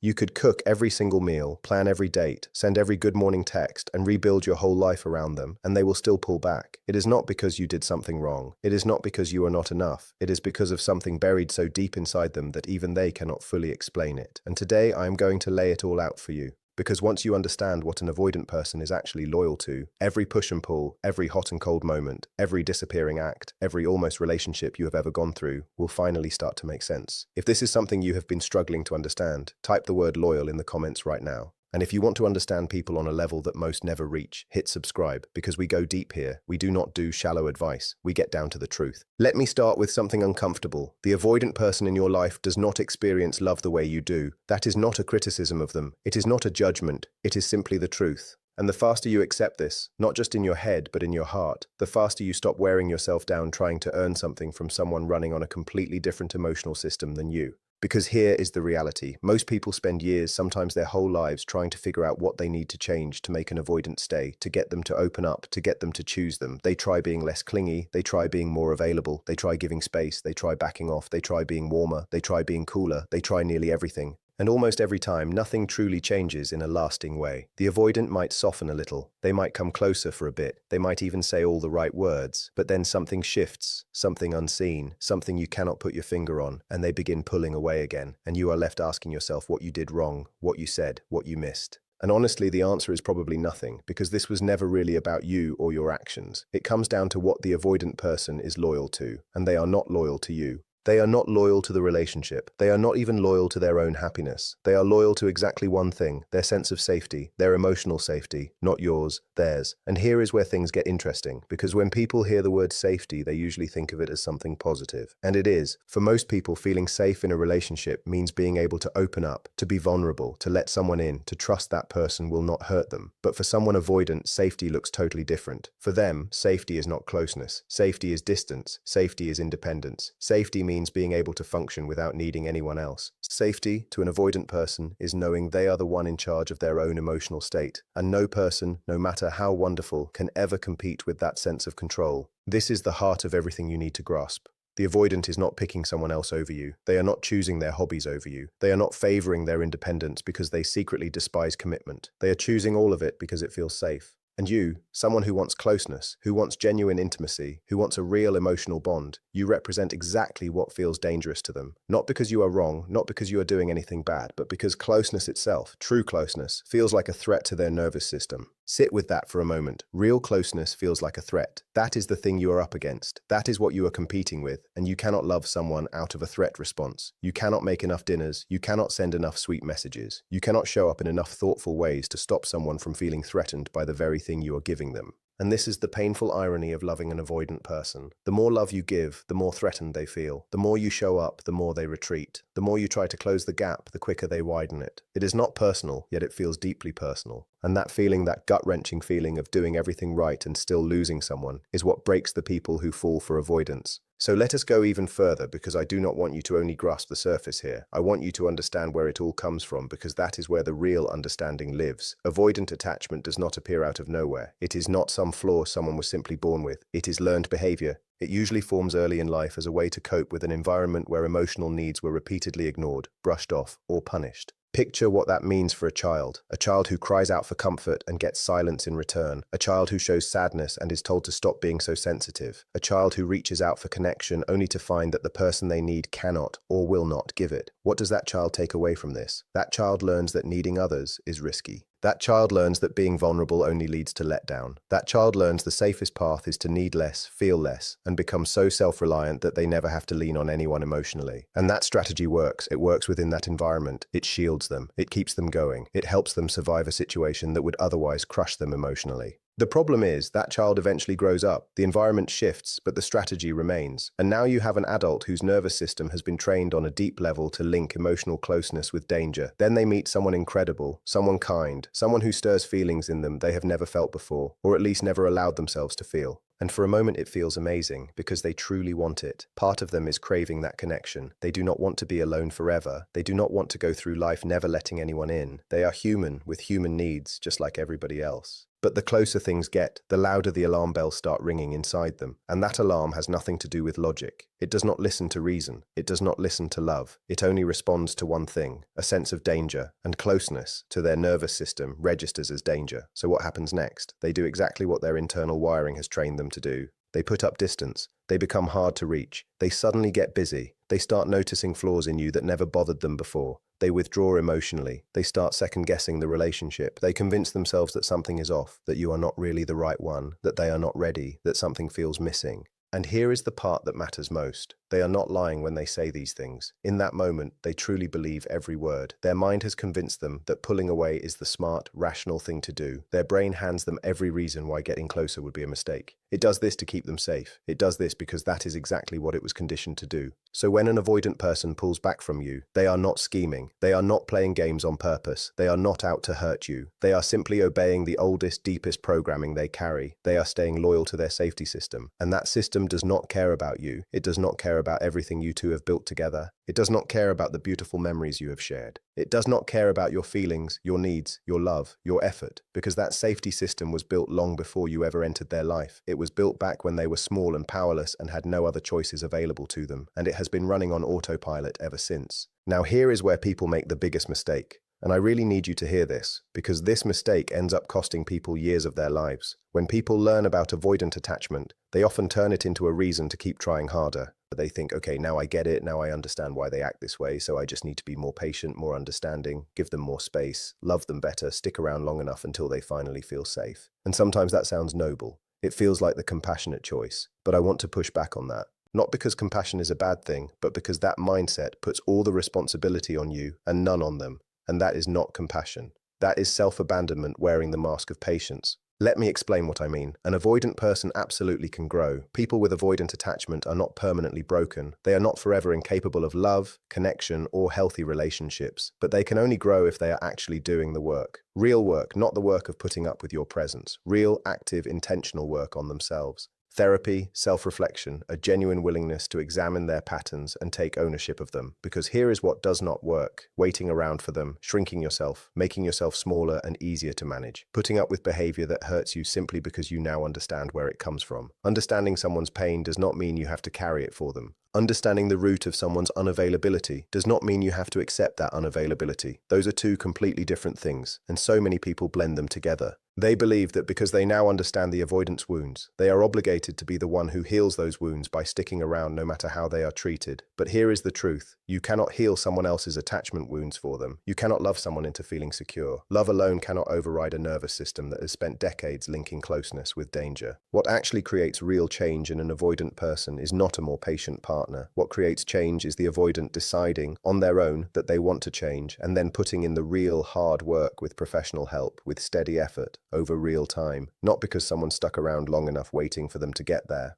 You could cook every single meal, plan every date, send every good morning text, and rebuild your whole life around them, and they will still pull back. It is not because you did something wrong. It is not because you are not enough. It is because of something buried so deep inside them that even they cannot fully explain it. And today I am going to lay it all out for you. Because once you understand what an avoidant person is actually loyal to, every push and pull, every hot and cold moment, every disappearing act, every almost relationship you have ever gone through will finally start to make sense. If this is something you have been struggling to understand, type the word loyal in the comments right now. And if you want to understand people on a level that most never reach, hit subscribe, because we go deep here. We do not do shallow advice. We get down to the truth. Let me start with something uncomfortable. The avoidant person in your life does not experience love the way you do. That is not a criticism of them. It is not a judgment. It is simply the truth. And the faster you accept this, not just in your head, but in your heart, the faster you stop wearing yourself down trying to earn something from someone running on a completely different emotional system than you. Because here is the reality. Most people spend years, sometimes their whole lives, trying to figure out what they need to change to make an avoidant stay, to get them to open up, to get them to choose them. They try being less clingy, they try being more available, they try giving space, they try backing off, they try being warmer, they try being cooler, they try nearly everything. And almost every time, nothing truly changes in a lasting way. The avoidant might soften a little, they might come closer for a bit, they might even say all the right words, but then something shifts, something unseen, something you cannot put your finger on, and they begin pulling away again, and you are left asking yourself what you did wrong, what you said, what you missed. And honestly, the answer is probably nothing, because this was never really about you or your actions. It comes down to what the avoidant person is loyal to, and they are not loyal to you. They are not loyal to the relationship. They are not even loyal to their own happiness. They are loyal to exactly one thing, their sense of safety, their emotional safety, not yours, theirs. And here is where things get interesting, because when people hear the word safety, they usually think of it as something positive. And it is. For most people, feeling safe in a relationship means being able to open up, to be vulnerable, to let someone in, to trust that person will not hurt them. But for someone avoidant, safety looks totally different. For them, safety is not closeness. Safety is distance. Safety is independence. Safety means being able to function without needing anyone else. Safety, to an avoidant person, is knowing they are the one in charge of their own emotional state, and no person, no matter how wonderful, can ever compete with that sense of control. This is the heart of everything you need to grasp. The avoidant is not picking someone else over you. They are not choosing their hobbies over you. They are not favoring their independence because they secretly despise commitment. They are choosing all of it because it feels safe. And you, someone who wants closeness, who wants genuine intimacy, who wants a real emotional bond, you represent exactly what feels dangerous to them. Not because you are wrong, not because you are doing anything bad, but because closeness itself, true closeness, feels like a threat to their nervous system. Sit with that for a moment. Real closeness feels like a threat. That is the thing you are up against. That is what you are competing with, and you cannot love someone out of a threat response. You cannot make enough dinners. You cannot send enough sweet messages. You cannot show up in enough thoughtful ways to stop someone from feeling threatened by the very thing you are giving them. And this is the painful irony of loving an avoidant person. The more love you give, the more threatened they feel. The more you show up, the more they retreat. The more you try to close the gap, the quicker they widen it. It is not personal, yet it feels deeply personal. And that feeling, that gut-wrenching feeling of doing everything right and still losing someone, is what breaks the people who fall for avoidance. So let us go even further, because I do not want you to only grasp the surface here. I want you to understand where it all comes from, because that is where the real understanding lives. Avoidant attachment does not appear out of nowhere. It is not some flaw someone was simply born with. It is learned behavior. It usually forms early in life as a way to cope with an environment where emotional needs were repeatedly ignored, brushed off, or punished. Picture what that means for a child who cries out for comfort and gets silence in return, a child who shows sadness and is told to stop being so sensitive, a child who reaches out for connection only to find that the person they need cannot or will not give it. What does that child take away from this? That child learns that needing others is risky. That child learns that being vulnerable only leads to letdown. That child learns the safest path is to need less, feel less, and become so self-reliant that they never have to lean on anyone emotionally. And that strategy works. It works within that environment. It shields them. It keeps them going. It helps them survive a situation that would otherwise crush them emotionally. The problem is that child eventually grows up, the environment shifts, but the strategy remains. And now you have an adult whose nervous system has been trained on a deep level to link emotional closeness with danger. Then they meet someone incredible, someone kind, someone who stirs feelings in them they have never felt before, or at least never allowed themselves to feel. And for a moment it feels amazing, because they truly want it. Part of them is craving that connection. They do not want to be alone forever. They do not want to go through life never letting anyone in. They are human, with human needs, just like everybody else. But the closer things get, the louder the alarm bells start ringing inside them. And that alarm has nothing to do with logic. It does not listen to reason. It does not listen to love. It only responds to one thing, a sense of danger, and closeness to their nervous system registers as danger. So what happens next? They do exactly what their internal wiring has trained them to do. They put up distance. They become hard to reach. They suddenly get busy. They start noticing flaws in you that never bothered them before. They withdraw emotionally. They start second-guessing the relationship. They convince themselves that something is off, that you are not really the right one, that they are not ready, that something feels missing. And here is the part that matters most. They are not lying when they say these things. In that moment, they truly believe every word. Their mind has convinced them that pulling away is the smart, rational thing to do. Their brain hands them every reason why getting closer would be a mistake. It does this to keep them safe. It does this because that is exactly what it was conditioned to do. So when an avoidant person pulls back from you, they are not scheming. They are not playing games on purpose. They are not out to hurt you. They are simply obeying the oldest, deepest programming they carry. They are staying loyal to their safety system. And that system does not care about you. It does not care about everything you two have built together. It does not care about the beautiful memories you have shared. It does not care about your feelings, your needs, your love, your effort, because that safety system was built long before you ever entered their life. It was built back when they were small and powerless and had no other choices available to them, and it has been running on autopilot ever since. Now here is where people make the biggest mistake. And I really need you to hear this, because this mistake ends up costing people years of their lives. When people learn about avoidant attachment, they often turn it into a reason to keep trying harder. They think, okay, now I get it, now I understand why they act this way, so I just need to be more patient, more understanding, give them more space, love them better, stick around long enough until they finally feel safe. And sometimes that sounds noble. It feels like the compassionate choice, but I want to push back on that. Not because compassion is a bad thing, but because that mindset puts all the responsibility on you and none on them. And that is not compassion. That is self-abandonment wearing the mask of patience. Let me explain what I mean. An avoidant person absolutely can grow. People with avoidant attachment are not permanently broken. They are not forever incapable of love, connection, or healthy relationships. But they can only grow if they are actually doing the work. Real work, not the work of putting up with your presence. Real, active, intentional work on themselves. Therapy, self-reflection, a genuine willingness to examine their patterns and take ownership of them. Because here is what does not work. Waiting around for them, shrinking yourself, making yourself smaller and easier to manage. Putting up with behavior that hurts you simply because you now understand where it comes from. Understanding someone's pain does not mean you have to carry it for them. Understanding the root of someone's unavailability does not mean you have to accept that unavailability. Those are two completely different things, and so many people blend them together. They believe that because they now understand the avoidance wounds, they are obligated to be the one who heals those wounds by sticking around no matter how they are treated. But here is the truth. You cannot heal someone else's attachment wounds for them. You cannot love someone into feeling secure. Love alone cannot override a nervous system that has spent decades linking closeness with danger. What actually creates real change in an avoidant person is not a more patient partner. What creates change is the avoidant deciding on their own that they want to change and then putting in the real hard work with professional help, with steady effort, over real time, not because someone stuck around long enough waiting for them to get there.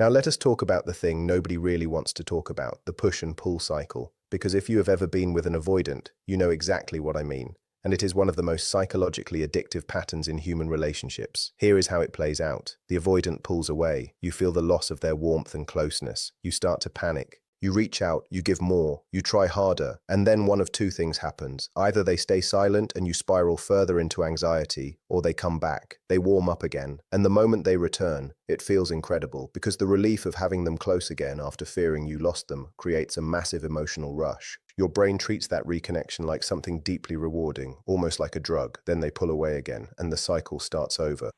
Now let us talk about the thing nobody really wants to talk about, the push and pull cycle. Because if you have ever been with an avoidant, you know exactly what I mean. And it is one of the most psychologically addictive patterns in human relationships. Here is how it plays out. The avoidant pulls away. You feel the loss of their warmth and closeness. You start to panic. You reach out, you give more, you try harder, and then one of two things happens. Either they stay silent and you spiral further into anxiety, or they come back, they warm up again, and the moment they return, it feels incredible, because the relief of having them close again after fearing you lost them creates a massive emotional rush. Your brain treats that reconnection like something deeply rewarding, almost like a drug. Then they pull away again, and the cycle starts over.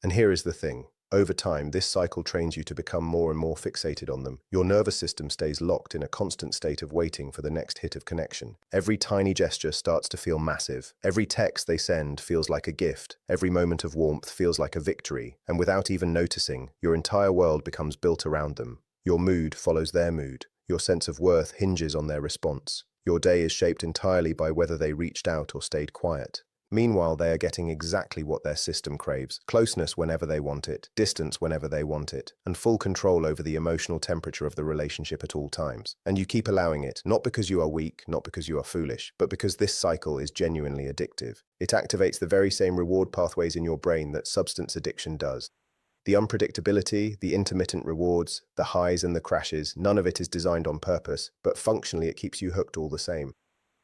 And here is the thing. Over time, this cycle trains you to become more and more fixated on them. Your nervous system stays locked in a constant state of waiting for the next hit of connection. Every tiny gesture starts to feel massive. Every text they send feels like a gift. Every moment of warmth feels like a victory. And without even noticing, your entire world becomes built around them. Your mood follows their mood. Your sense of worth hinges on their response. Your day is shaped entirely by whether they reached out or stayed quiet. Meanwhile, they are getting exactly what their system craves: closeness whenever they want it, distance whenever they want it, and full control over the emotional temperature of the relationship at all times. And you keep allowing it, not because you are weak, not because you are foolish, but because this cycle is genuinely addictive. It activates the very same reward pathways in your brain that substance addiction does. The unpredictability, the intermittent rewards, the highs and the crashes, none of it is designed on purpose, but functionally it keeps you hooked all the same.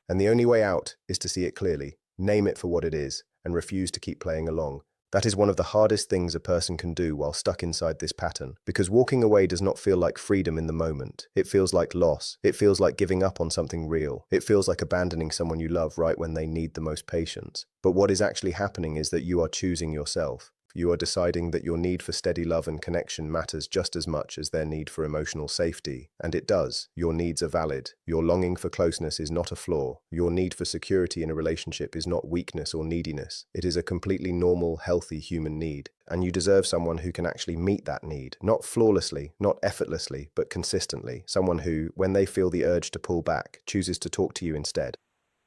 And the only way out is to see it clearly. Name it for what it is, and refuse to keep playing along, That is one of the hardest things a person can do while stuck inside this pattern, because walking away does not feel like freedom in the moment. It feels like loss. It feels like giving up on something real. It feels like abandoning someone you love right when they need the most patience. But what is actually happening is that you are choosing yourself. You are deciding that your need for steady love and connection matters just as much as their need for emotional safety. And it does. Your needs are valid. Your longing for closeness is not a flaw. Your need for security in a relationship is not weakness or neediness. It is a completely normal, healthy human need. And you deserve someone who can actually meet that need. Not flawlessly, not effortlessly, but consistently. Someone who, when they feel the urge to pull back, chooses to talk to you instead.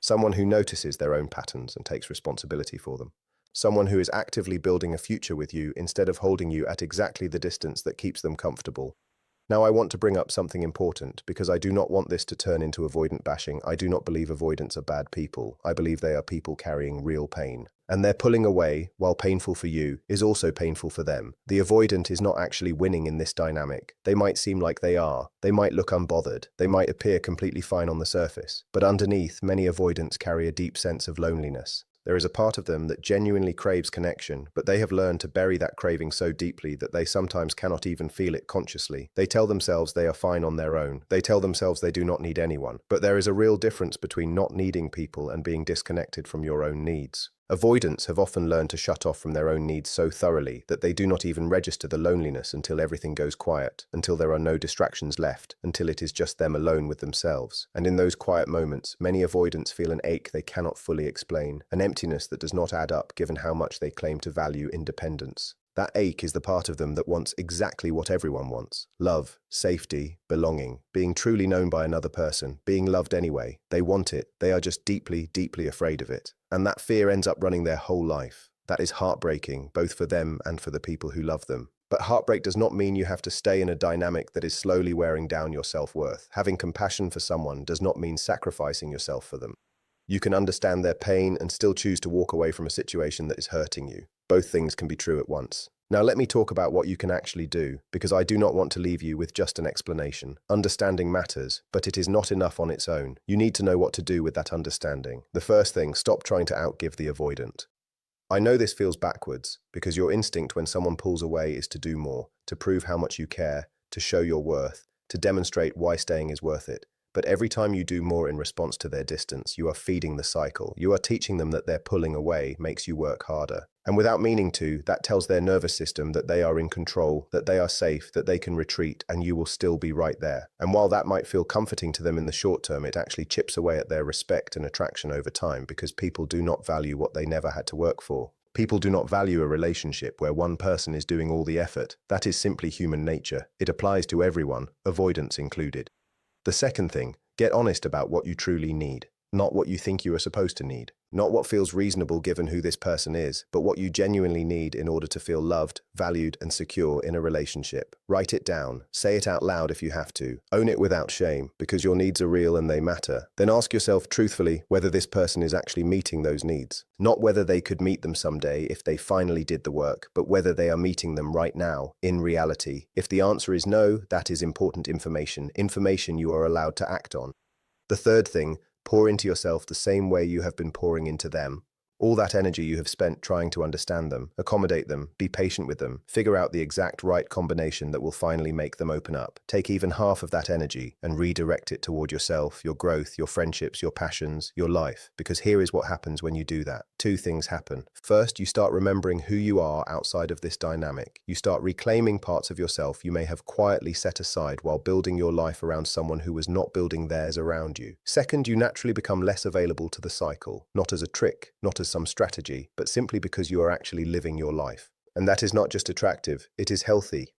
Someone who notices their own patterns and takes responsibility for them. Someone who is actively building a future with you instead of holding you at exactly the distance that keeps them comfortable. Now, I want to bring up something important because I do not want this to turn into avoidant bashing. I do not believe avoidants are bad people. I believe they are people carrying real pain. And their pulling away, while painful for you, is also painful for them. The avoidant is not actually winning in this dynamic. They might seem like they are. They might look unbothered. They might appear completely fine on the surface. But underneath, many avoidants carry a deep sense of loneliness. There is a part of them that genuinely craves connection, but they have learned to bury that craving so deeply that they sometimes cannot even feel it consciously. They tell themselves they are fine on their own. They tell themselves they do not need anyone. But there is a real difference between not needing people and being disconnected from your own needs. Avoidants have often learned to shut off from their own needs so thoroughly that they do not even register the loneliness until everything goes quiet, until there are no distractions left, until it is just them alone with themselves. And in those quiet moments, many avoidants feel an ache they cannot fully explain, an emptiness that does not add up given how much they claim to value independence. That ache is the part of them that wants exactly what everyone wants: love, safety, belonging, being truly known by another person, being loved anyway. They want it. They are just deeply, deeply afraid of it. And that fear ends up running their whole life. That is heartbreaking, both for them and for the people who love them. But heartbreak does not mean you have to stay in a dynamic that is slowly wearing down your self-worth. Having compassion for someone does not mean sacrificing yourself for them. You can understand their pain and still choose to walk away from a situation that is hurting you. Both things can be true at once. Now let me talk about what you can actually do, because I do not want to leave you with just an explanation. Understanding matters, but it is not enough on its own. You need to know what to do with that understanding. The first thing, stop trying to outgive the avoidant. I know this feels backwards, because your instinct when someone pulls away is to do more, to prove how much you care, to show your worth, to demonstrate why staying is worth it. But every time you do more in response to their distance, you are feeding the cycle. You are teaching them that their pulling away makes you work harder. And without meaning to, that tells their nervous system that they are in control, that they are safe, that they can retreat, and you will still be right there. And while that might feel comforting to them in the short term, it actually chips away at their respect and attraction over time, because people do not value what they never had to work for. People do not value a relationship where one person is doing all the effort. That is simply human nature. It applies to everyone, avoidance included. The second thing, get honest about what you truly need, not what you think you are supposed to need. Not what feels reasonable given who this person is, but what you genuinely need in order to feel loved, valued, and secure in a relationship. Write it down. Say it out loud if you have to. Own it without shame, because your needs are real and they matter. Then ask yourself truthfully whether this person is actually meeting those needs. Not whether they could meet them someday if they finally did the work, but whether they are meeting them right now, in reality. If the answer is no, that is important information you are allowed to act on. The third thing, pour into yourself the same way you have been pouring into them. All that energy you have spent trying to understand them, accommodate them, be patient with them, figure out the exact right combination that will finally make them open up. Take even half of that energy and redirect it toward yourself, your growth, your friendships, your passions, your life. Because here is what happens when you do that. Two things happen. First, you start remembering who you are outside of this dynamic. You start reclaiming parts of yourself you may have quietly set aside while building your life around someone who was not building theirs around you. Second, you naturally become less available to the cycle, not as a trick, not as some strategy, but simply because you are actually living your life. And that is not just attractive, it is healthy.